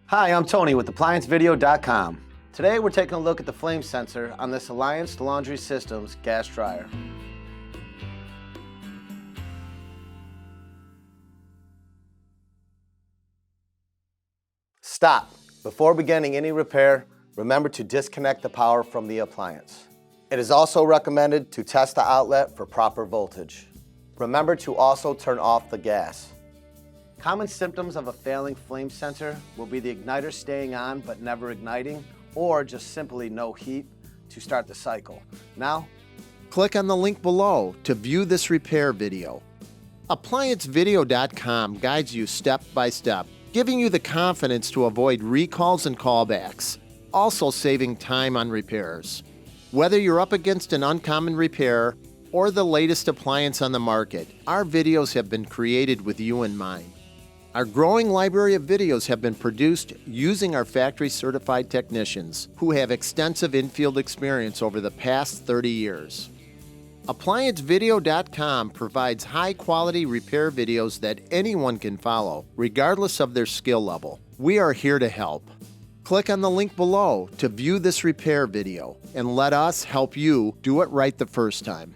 Hi, I'm Tony with ApplianceVideo.com. Today we're taking a look at the flame sensor on this Alliance Laundry Systems gas dryer. Stop. Before beginning any repair, remember to disconnect the power from the appliance. It is also recommended to test the outlet for proper voltage. Remember to also turn off the gas. Common symptoms of a failing flame sensor will be the igniter staying on but never igniting, or just simply no heat to start the cycle. Now, click on the link below to view this repair video. ApplianceVideo.com guides you step by step, giving you the confidence to avoid recalls and callbacks, also saving time on repairs. Whether you're up against an uncommon repair or the latest appliance on the market, our videos have been created with you in mind. Our growing library of videos have been produced using our factory-certified technicians who have extensive infield experience over the past 30 years. ApplianceVideo.com provides high-quality repair videos that anyone can follow, regardless of their skill level. We are here to help. Click on the link below to view this repair video and let us help you do it right the first time.